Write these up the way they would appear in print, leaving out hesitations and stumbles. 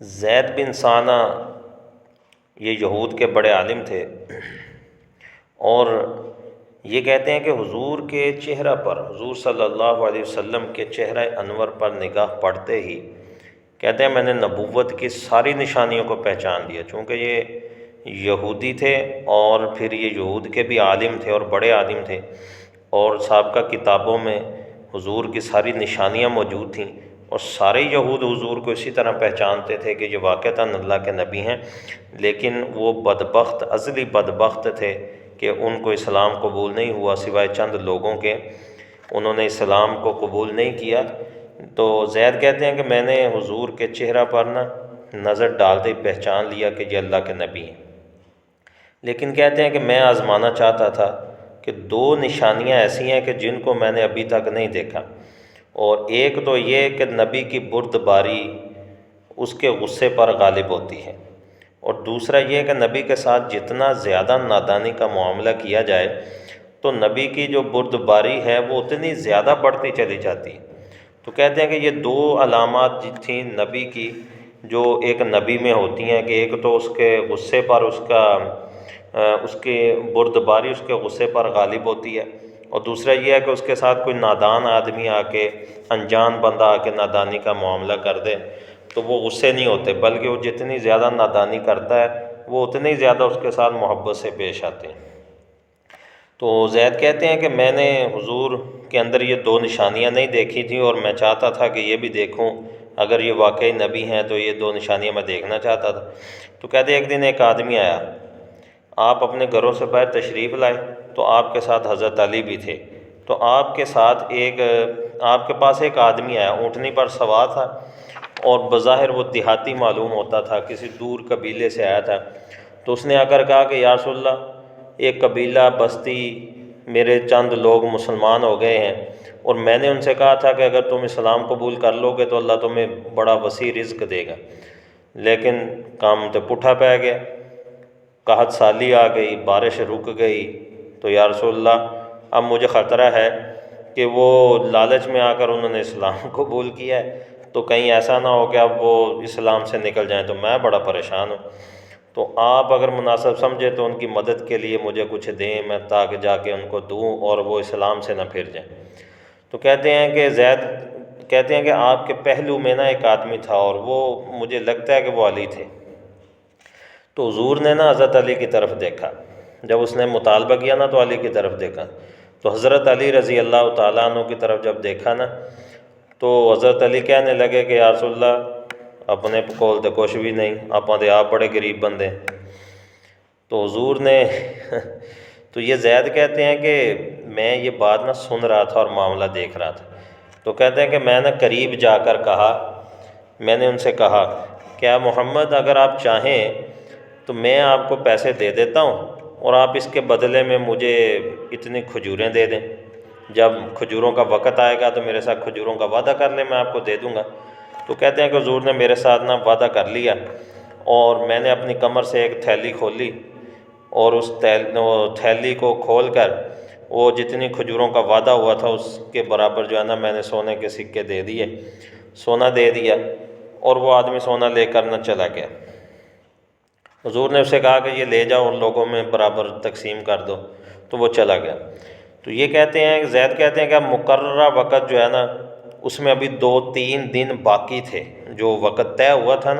زید بن ثانہ یہ یہود کے بڑے عالم تھے، اور یہ کہتے ہیں کہ حضور کے چہرہ پر، حضور صلی اللہ علیہ وسلم کے چہرہ انور پر نگاہ پڑتے ہی کہتے ہیں میں نے نبوت کی ساری نشانیوں کو پہچان لیا، چونکہ یہ یہودی تھے اور پھر یہ یہود کے بھی عالم تھے اور بڑے عالم تھے، اور سابقہ کتابوں میں حضور کی ساری نشانیاں موجود تھیں، اور سارے یہود حضور کو اسی طرح پہچانتے تھے کہ یہ واقعتاً اللہ کے نبی ہیں، لیکن وہ بدبخت، ازلی بدبخت تھے کہ ان کو اسلام قبول نہیں ہوا سوائے چند لوگوں کے، انہوں نے اسلام کو قبول نہیں کیا۔ تو زید کہتے ہیں کہ میں نے حضور کے چہرہ پر نظر ڈالتے ہی پہچان لیا کہ یہ اللہ کے نبی ہیں، لیکن کہتے ہیں کہ میں آزمانا چاہتا تھا کہ دو نشانیاں ایسی ہیں کہ جن کو میں نے ابھی تک نہیں دیکھا، اور ایک تو یہ کہ نبی کی بردباری اس کے غصے پر غالب ہوتی ہے، اور دوسرا یہ کہ نبی کے ساتھ جتنا زیادہ نادانی کا معاملہ کیا جائے تو نبی کی جو بردباری ہے وہ اتنی زیادہ بڑھتی چلی جاتی ہے۔ تو کہتے ہیں کہ یہ دو علامات تھیں نبی کی جو ایک نبی میں ہوتی ہیں، کہ ایک تو اس کے غصے پر اس کے بردباری اس کے غصے پر غالب ہوتی ہے، اور دوسرا یہ ہے کہ اس کے ساتھ کوئی نادان آدمی آ کے، انجان بندہ آ کے نادانی کا معاملہ کر دے تو وہ غصے نہیں ہوتے، بلکہ وہ جتنی زیادہ نادانی کرتا ہے وہ اتنی زیادہ اس کے ساتھ محبت سے پیش آتے ہیں۔ تو زید کہتے ہیں کہ میں نے حضور کے اندر یہ دو نشانیاں نہیں دیکھی تھیں، اور میں چاہتا تھا کہ یہ بھی دیکھوں، اگر یہ واقعی نبی ہیں تو یہ دو نشانیاں میں دیکھنا چاہتا تھا۔ تو کہتے ہیں ایک دن ایک آدمی آیا، آپ اپنے گھروں سے باہر تشریف لائے تو آپ کے ساتھ حضرت علی بھی تھے، تو آپ کے پاس ایک آدمی آیا، اونٹنی پر سوار تھا، اور بظاہر وہ دیہاتی معلوم ہوتا تھا، کسی دور قبیلے سے آیا تھا۔ تو اس نے آ کر کہا کہ یا رسول اللہ، ایک قبیلہ، بستی، میرے چند لوگ مسلمان ہو گئے ہیں، اور میں نے ان سے کہا تھا کہ اگر تم اسلام قبول کر لو گے تو اللہ تمہیں بڑا وسیع رزق دے گا، لیکن کام تو پٹھا پہ گیا، قحط سالی آ گئی، بارش رک گئی، تو یا رسول اللہ اب مجھے خطرہ ہے کہ وہ لالچ میں آ کر انہوں نے اسلام قبول کیا ہے، تو کہیں ایسا نہ ہو کہ اب وہ اسلام سے نکل جائیں، تو میں بڑا پریشان ہوں، تو آپ اگر مناسب سمجھے تو ان کی مدد کے لیے مجھے کچھ دیں، میں تاکہ جا کے ان کو دوں اور وہ اسلام سے نہ پھر جائیں۔ تو کہتے ہیں کہ زید کہتے ہیں کہ آپ کے پہلو میں ایک آدمی تھا، اور وہ مجھے لگتا ہے کہ وہ علی تھے۔ تو حضور نے حضرت علی کی طرف دیکھا، جب اس نے مطالبہ کیا تو علی کی طرف دیکھا، تو حضرت علی رضی اللہ تعالیٰ عنہ کی طرف جب دیکھا تو حضرت علی کہنے لگے کہ یا رسول اللہ، اپنے کول تو کچھ بھی نہیں، اپاں تے آپ بڑے غریب بندے۔ تو حضور نے تو یہ زید کہتے ہیں کہ میں یہ بات سن رہا تھا اور معاملہ دیکھ رہا تھا، تو کہتے ہیں کہ میں قریب جا کر کہا، میں نے ان سے کہا کیا محمد، اگر آپ چاہیں تو میں آپ کو پیسے دے دیتا ہوں، اور آپ اس کے بدلے میں مجھے اتنی کھجوریں دے دیں، جب کھجوروں کا وقت آئے گا تو میرے ساتھ کھجوروں کا وعدہ کر لیں، میں آپ کو دے دوں گا۔ تو کہتے ہیں کہ حضور نے میرے ساتھ وعدہ کر لیا، اور میں نے اپنی کمر سے ایک تھیلی کھولی، اور اس تھیلی کو کھول کر وہ جتنی کھجوروں کا وعدہ ہوا تھا اس کے برابر میں نے سونے کے سکے دے دیے، سونا دے دیا، اور وہ آدمی سونا لے کر چلا گیا۔ حضور نے اسے کہا کہ یہ لے جاؤ اور لوگوں میں برابر تقسیم کر دو، تو وہ چلا گیا۔ تو یہ کہتے ہیں، زید کہتے ہیں کہ اب مقررہ وقت اس میں ابھی 2-3 دن باقی تھے، جو وقت طے ہوا تھا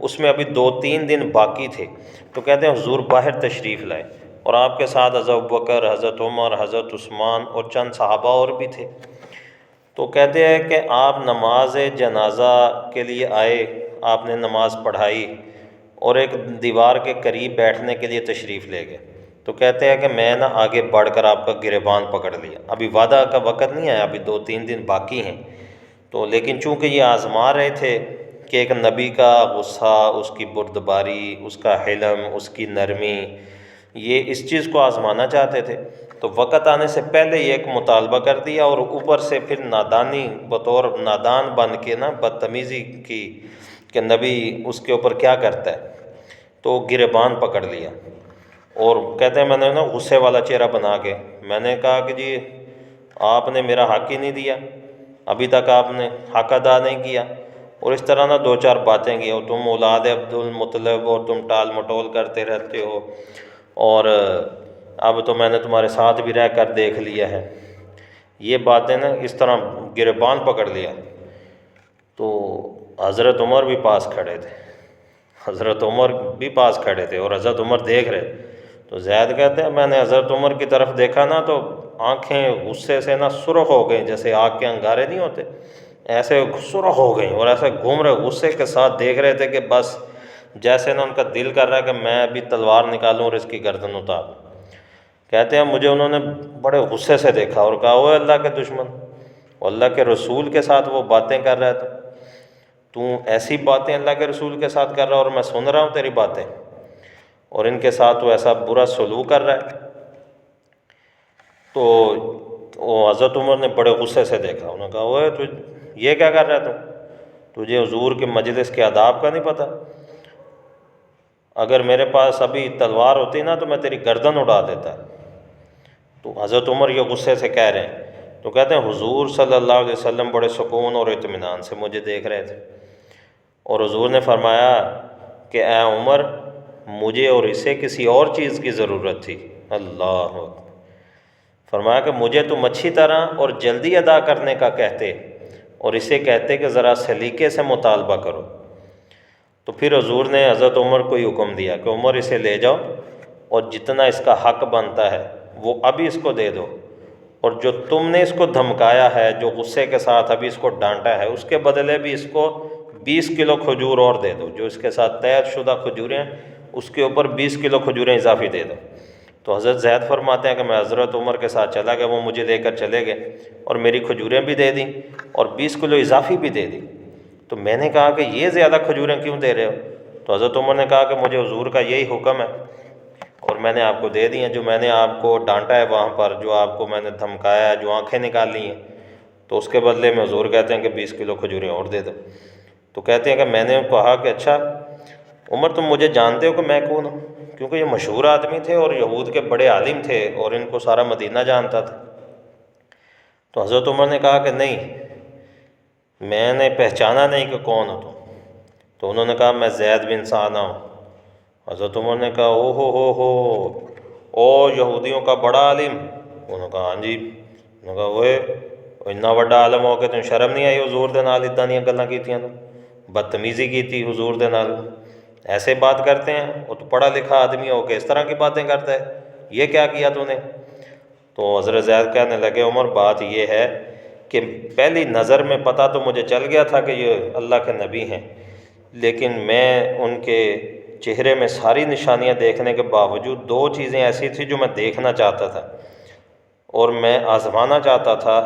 اس میں ابھی 2-3 دن باقی تھے۔ تو کہتے ہیں حضور باہر تشریف لائے، اور آپ کے ساتھ حضرت ابوبکر، حضرت عمر، حضرت عثمان اور چند صحابہ اور بھی تھے۔ تو کہتے ہیں کہ آپ نماز جنازہ کے لیے آئے، آپ نے نماز پڑھائی، اور ایک دیوار کے قریب بیٹھنے کے لیے تشریف لے گئے۔ تو کہتے ہیں کہ میں آگے بڑھ کر آپ کا گریبان پکڑ لیا، ابھی وعدہ کا وقت نہیں آیا، ابھی 2-3 دن باقی ہیں، تو لیکن چونکہ یہ آزما رہے تھے کہ ایک نبی کا غصہ، اس کی بردباری، اس کا حلم، اس کی نرمی، یہ اس چیز کو آزمانا چاہتے تھے، تو وقت آنے سے پہلے یہ ایک مطالبہ کر دیا، اور اوپر سے پھر نادانی، بطور نادان بن کے بدتمیزی کی کہ نبی اس کے اوپر کیا کرتا ہے، تو گریبان پکڑ لیا۔ اور کہتے ہیں میں نے غصے والا چہرہ بنا کے میں نے کہا کہ جی آپ نے میرا حق ہی نہیں دیا، ابھی تک آپ نے حق ادا نہیں کیا، اور اس طرح نہ دو چار باتیں کی، اور تم اولاد عبد المطلب اور تم ٹال مٹول کرتے رہتے ہو، اور اب تو میں نے تمہارے ساتھ بھی رہ کر دیکھ لیا ہے، یہ باتیں نا اس طرح گربان پکڑ لیا۔ تو حضرت عمر بھی پاس کھڑے تھے، حضرت عمر بھی پاس کھڑے تھے اور حضرت عمر دیکھ رہے۔ تو زید کہتے ہیں میں نے حضرت عمر کی طرف دیکھا نا تو آنکھیں غصے سے نا سرخ ہو گئیں، جیسے آگ کے انگارے نہیں ہوتے، ایسے سرخ ہو گئیں، اور ایسے گھوم رہے غصے کے ساتھ دیکھ رہے تھے کہ بس جیسے نا ان کا دل کر رہا ہے کہ میں ابھی تلوار نکالوں اور اس کی گردن اتار دوں۔ کہتے ہیں مجھے انہوں نے بڑے غصے سے دیکھا اور کہا اوے اللہ کے دشمن، اور اللہ کے رسول کے ساتھ وہ باتیں کر رہا ہے، تو ایسی باتیں اللہ کے رسول کے ساتھ کر رہا ہے اور میں سن رہا ہوں تیری باتیں، اور ان کے ساتھ تو ایسا برا سلوک کر رہا ہے۔ تو وہ حضرت عمر نے بڑے غصے سے دیکھا، انہوں نے کہا اوے تو یہ کیا کر رہا ہے تجھے حضور کے مجلس کے آداب کا نہیں پتہ؟ اگر میرے پاس ابھی تلوار ہوتی نا تو میں تیری گردن اڑا دیتا۔ تو حضرت عمر یہ غصے سے کہہ رہے ہیں، تو کہتے ہیں حضور صلی اللہ علیہ وسلم بڑے سکون اور اطمینان سے مجھے دیکھ رہے تھے، اور حضور نے فرمایا کہ اے عمر مجھے اور اسے کسی اور چیز کی ضرورت تھی۔ اللہ اکبر۔ فرمایا کہ مجھے تم اچھی طرح اور جلدی ادا کرنے کا کہتے، اور اسے کہتے کہ ذرا سلیقے سے مطالبہ کرو۔ تو پھر حضور نے حضرت عمر کو ہی حکم دیا کہ عمر اسے لے جاؤ، اور جتنا اس کا حق بنتا ہے وہ ابھی اس کو دے دو، اور جو تم نے اس کو دھمکایا ہے، جو غصے کے ساتھ ابھی اس کو ڈانٹا ہے، اس کے بدلے بھی اس کو 20 کلو کھجور اور دے دو، جو اس کے ساتھ طے شدہ کھجوریں ہیں اس کے اوپر 20 کلو کھجوریں اضافی دے دو۔ تو حضرت زید فرماتے ہیں کہ میں حضرت عمر کے ساتھ چلا گیا، وہ مجھے لے کر چلے گئے اور میری کھجوریں بھی دے دیں اور 20 کلو اضافی بھی دے دی۔ تو میں نے کہا کہ یہ زیادہ کھجوریں کیوں دے رہے ہو؟ تو حضرت عمر نے کہا کہ مجھے حضور کا یہی حکم ہے، اور میں نے آپ کو دے دی ہیں، جو میں نے آپ کو ڈانٹا ہے وہاں پر، جو آپ کو میں نے دھمکایا ہے، جو آنکھیں نکال لی ہیں، تو اس کے بدلے میں حضور کہتے ہیں کہ 20 کلو کھجوریں اور دے دو۔ تو کہتے ہیں کہ میں نے کہا کہ اچھا عمر تم مجھے جانتے ہو کہ میں کون ہوں؟ کیونکہ یہ مشہور آدمی تھے اور یہود کے بڑے عالم تھے اور ان کو سارا مدینہ جانتا تھا۔ تو حضرت عمر نے کہا کہ نہیں، میں نے پہچانا نہیں کہ کون ہو تم۔ تو انہوں نے کہا میں زید بن ثانہ ہوں۔ حضرت عمر نے کہا ہو او یہودیوں کا بڑا عالم؟ انہوں نے کہا ہاں جی۔ انہوں نے کہا اوے اتنا بڑا عالم ہو کے تم شرم نہیں آئی حضور دے نال اتنا دیاں گلاں کیتیاں؟ تو بدتمیزی کی تھی حضور دے نال، ایسے بات کرتے ہیں، وہ تو پڑھا لکھا آدمی ہو کے اس طرح کی باتیں کرتا ہے، یہ کیا کیا تو نے؟ تو حضرت زید کہنے لگے عمر بات یہ ہے کہ پہلی نظر میں پتہ تو مجھے چل گیا تھا کہ یہ اللہ کے نبی ہیں، لیکن میں ان کے چہرے میں ساری نشانیاں دیکھنے کے باوجود دو چیزیں ایسی تھیں جو میں دیکھنا چاہتا تھا اور میں آزمانا چاہتا تھا۔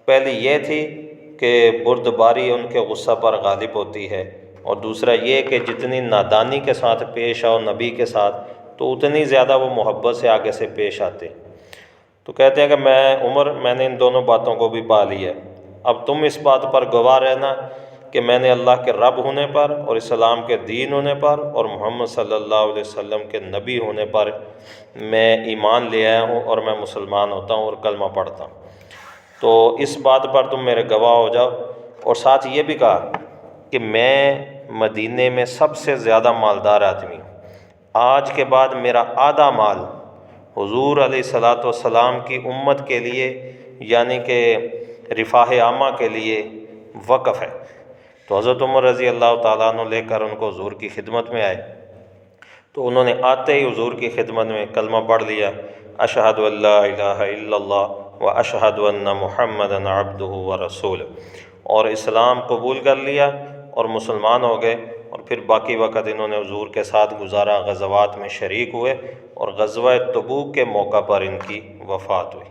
پہلی یہ تھی کہ بردباری ان کے غصہ پر غالب ہوتی ہے، اور دوسرا یہ کہ جتنی نادانی کے ساتھ پیش آؤ نبی کے ساتھ تو اتنی زیادہ وہ محبت سے آگے سے پیش آتے۔ تو کہتے ہیں کہ میں نے ان دونوں باتوں کو بھی پا لیا ہے، اب تم اس بات پر گواہ رہنا کہ میں نے اللہ کے رب ہونے پر اور اسلام کے دین ہونے پر اور محمد صلی اللہ علیہ وسلم کے نبی ہونے پر میں ایمان لے آیا ہوں اور میں مسلمان ہوتا ہوں اور کلمہ پڑھتا ہوں، تو اس بات پر تم میرے گواہ ہو جاؤ۔ اور ساتھ یہ بھی کہا کہ میں مدینے میں سب سے زیادہ مالدار آدمی ہوں، آج کے بعد میرا آدھا مال حضور علیہ الصلاۃ والسلام کی امت کے لیے یعنی کہ رفاہ عامہ کے لیے وقف ہے۔ تو حضرت عمر رضی اللہ تعالیٰ عنہ لے کر ان کو حضور کی خدمت میں آئے، تو انہوں نے آتے ہی حضور کی خدمت میں کلمہ پڑھ لیا، اشہد ان لا الہ الا اللہ و اشہد ان محمدا عبدہ و رسولہ، اور اسلام قبول کر لیا اور مسلمان ہو گئے۔ اور پھر باقی وقت انہوں نے حضور کے ساتھ گزارا، غزوات میں شریک ہوئے، اور غزوہ تبوک کے موقع پر ان کی وفات ہوئی۔